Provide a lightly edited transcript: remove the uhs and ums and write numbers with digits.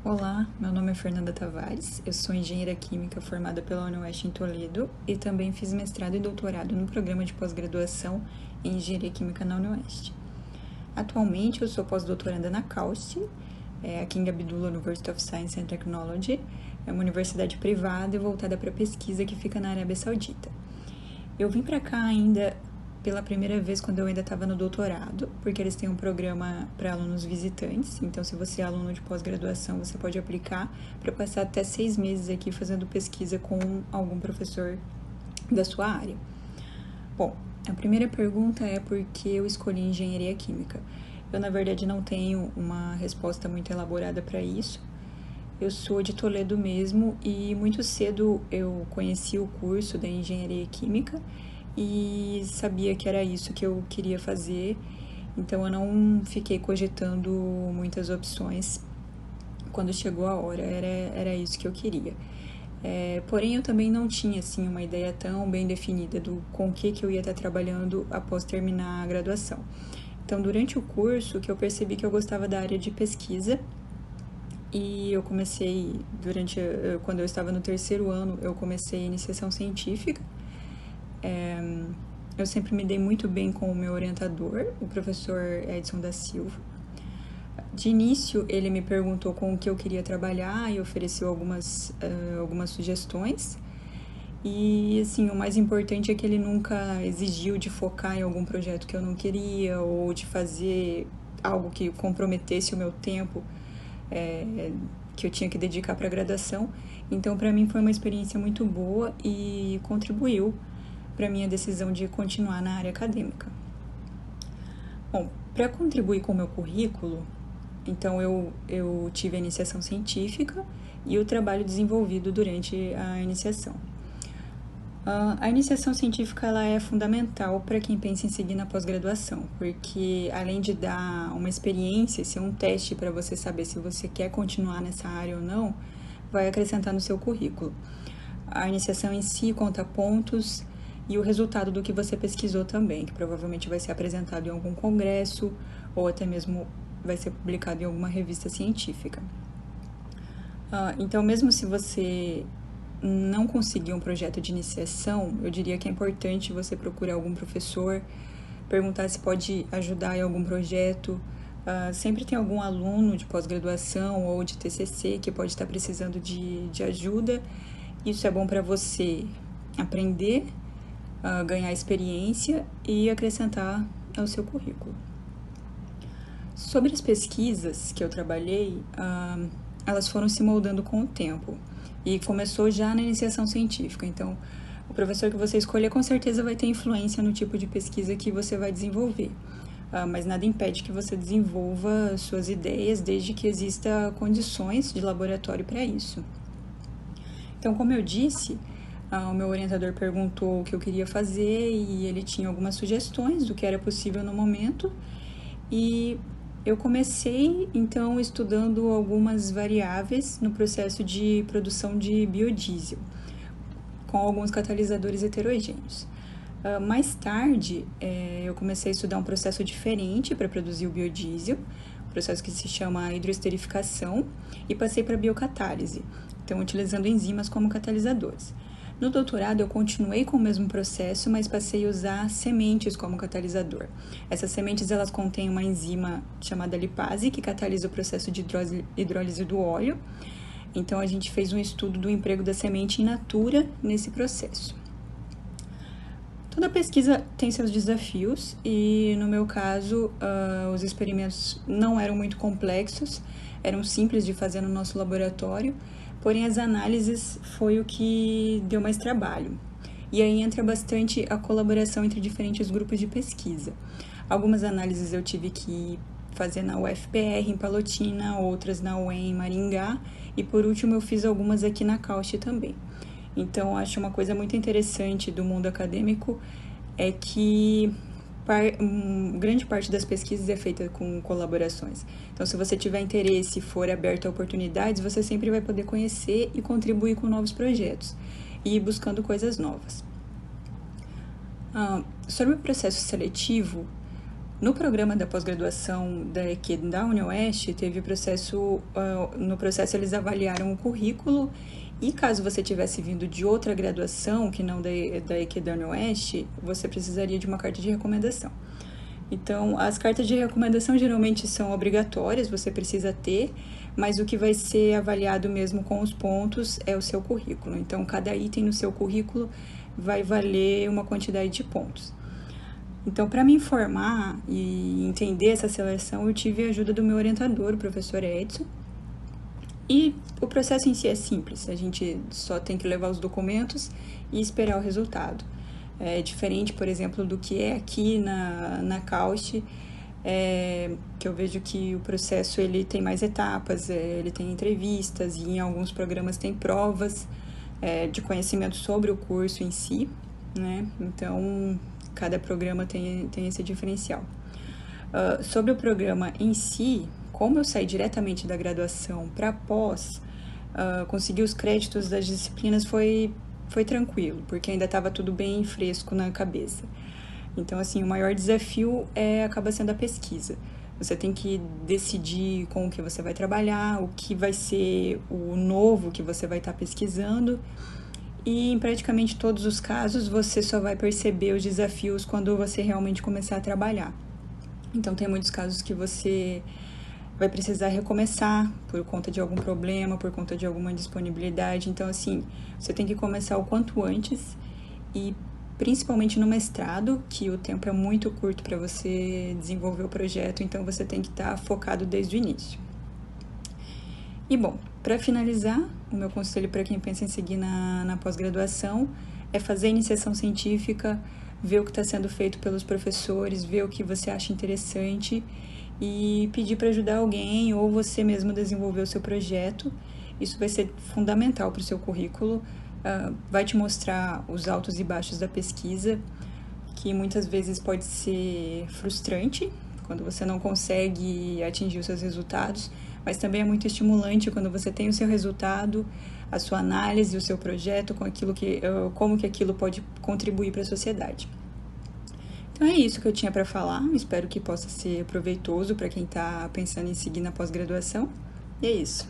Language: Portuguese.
Olá, meu nome é Fernanda Tavares, eu sou engenheira química formada pela UniOeste em Toledo e também fiz mestrado e doutorado no programa de pós-graduação em engenharia química na UniOeste. Atualmente eu sou pós-doutoranda na CAUST, a King Abdullah University of Science and Technology, é uma universidade privada e voltada para pesquisa que fica na Arábia Saudita. Eu vim para cá ainda pela primeira vez quando eu ainda estava no doutorado, porque eles têm um programa para alunos visitantes, então se você é aluno de pós-graduação, você pode aplicar para passar até 6 meses aqui fazendo pesquisa com algum professor da sua área. Bom, a primeira pergunta é por que eu escolhi engenharia química. Eu, na verdade, não tenho uma resposta muito elaborada para isso. Eu sou de Toledo mesmo e muito cedo eu conheci o curso da engenharia química e sabia que era isso que eu queria fazer, então eu não fiquei cogitando muitas opções. Quando chegou a hora, era isso que eu queria. Porém, eu também não tinha assim, uma ideia tão bem definida do com que eu ia estar trabalhando após terminar a graduação. Então, durante o curso, que eu percebi que eu gostava da área de pesquisa, e eu comecei, quando eu estava no terceiro ano, eu comecei a iniciação científica. Eu sempre me dei muito bem com o meu orientador, o professor Edson da Silva. De início, ele me perguntou com o que eu queria trabalhar e ofereceu algumas sugestões. E, assim, o mais importante é que ele nunca exigiu de focar em algum projeto que eu não queria ou de fazer algo que comprometesse o meu tempo que eu tinha que dedicar para a graduação. Então, para mim, foi uma experiência muito boa e contribuiu para a minha decisão de continuar na área acadêmica. Bom, para contribuir com o meu currículo, então eu tive a iniciação científica e o trabalho desenvolvido durante a iniciação. A iniciação científica ela é fundamental para quem pensa em seguir na pós-graduação, porque além de dar uma experiência, ser um teste para você saber se você quer continuar nessa área ou não, vai acrescentar no seu currículo. A iniciação em si conta pontos e o resultado do que você pesquisou também, que provavelmente vai ser apresentado em algum congresso ou até mesmo vai ser publicado em alguma revista científica. Então, mesmo se você não conseguir um projeto de iniciação, eu diria que é importante você procurar algum professor, perguntar se pode ajudar em algum projeto. Sempre tem algum aluno de pós-graduação ou de TCC que pode estar precisando de ajuda. Isso é bom para você aprender, ganhar experiência e acrescentar ao seu currículo. Sobre as pesquisas que eu trabalhei, elas foram se moldando com o tempo e começou já na iniciação científica. Então, o professor que você escolher com certeza vai ter influência no tipo de pesquisa que você vai desenvolver, mas nada impede que você desenvolva suas ideias desde que exista condições de laboratório para isso. Então, como eu disse, o meu orientador perguntou o que eu queria fazer e ele tinha algumas sugestões do que era possível no momento. E eu comecei, então, estudando algumas variáveis no processo de produção de biodiesel, com alguns catalisadores heterogêneos. Mais tarde, eu comecei a estudar um processo diferente para produzir o biodiesel, um processo que se chama hidroesterificação, e passei para a biocatálise, então utilizando enzimas como catalisadores. No doutorado, eu continuei com o mesmo processo, mas passei a usar sementes como catalisador. Essas sementes, elas contêm uma enzima chamada lipase, que catalisa o processo de hidrólise do óleo. Então, a gente fez um estudo do emprego da semente in natura nesse processo. Toda pesquisa tem seus desafios e, no meu caso, os experimentos não eram muito complexos, eram simples de fazer no nosso laboratório, porém as análises foi o que deu mais trabalho. E aí entra bastante a colaboração entre diferentes grupos de pesquisa. Algumas análises eu tive que fazer na UFPR em Palotina, outras na UEM em Maringá, e por último eu fiz algumas aqui na CAUST também. Então, acho uma coisa muito interessante do mundo acadêmico é que grande parte das pesquisas é feita com colaborações. Então, se você tiver interesse e for aberto a oportunidades, você sempre vai poder conhecer e contribuir com novos projetos e ir buscando coisas novas. Sobre o processo seletivo, No programa da pós-graduação da EQ da UniOeste, teve o processo, no processo eles avaliaram o currículo e caso você tivesse vindo de outra graduação, que não da EQ da UniOeste, você precisaria de uma carta de recomendação. Então, as cartas de recomendação geralmente são obrigatórias, você precisa ter, mas o que vai ser avaliado mesmo com os pontos é o seu currículo. Então, cada item no seu currículo vai valer uma quantidade de pontos. Então, para me informar e entender essa seleção, eu tive a ajuda do meu orientador, o professor Edson. E o processo em si é simples, a gente só tem que levar os documentos e esperar o resultado. É diferente, por exemplo, do que é aqui na Caust, que eu vejo que o processo ele tem mais etapas, ele tem entrevistas e em alguns programas tem provas de conhecimento sobre o curso em si, né? Então, cada programa tem esse diferencial. Sobre o programa em si, como eu saí diretamente da graduação para pós, conseguir os créditos das disciplinas foi tranquilo, porque ainda estava tudo bem fresco na cabeça. Então, assim, o maior desafio acaba sendo a pesquisa. Você tem que decidir com o que você vai trabalhar, o que vai ser o novo que você vai estar pesquisando. E em praticamente todos os casos, você só vai perceber os desafios quando você realmente começar a trabalhar. Então, tem muitos casos que você vai precisar recomeçar por conta de algum problema, por conta de alguma disponibilidade. Então, assim, você tem que começar o quanto antes e principalmente no mestrado, que o tempo é muito curto para você desenvolver o projeto, então você tem que estar focado desde o início. E bom, para finalizar, o meu conselho para quem pensa em seguir na pós-graduação é fazer a iniciação científica, ver o que está sendo feito pelos professores, ver o que você acha interessante e pedir para ajudar alguém ou você mesmo desenvolver o seu projeto. Isso vai ser fundamental para o seu currículo, vai te mostrar os altos e baixos da pesquisa, que muitas vezes pode ser frustrante quando você não consegue atingir os seus resultados, mas também é muito estimulante quando você tem o seu resultado, a sua análise, o seu projeto, como que aquilo pode contribuir para a sociedade. Então é isso que eu tinha para falar, espero que possa ser proveitoso para quem está pensando em seguir na pós-graduação, e é isso.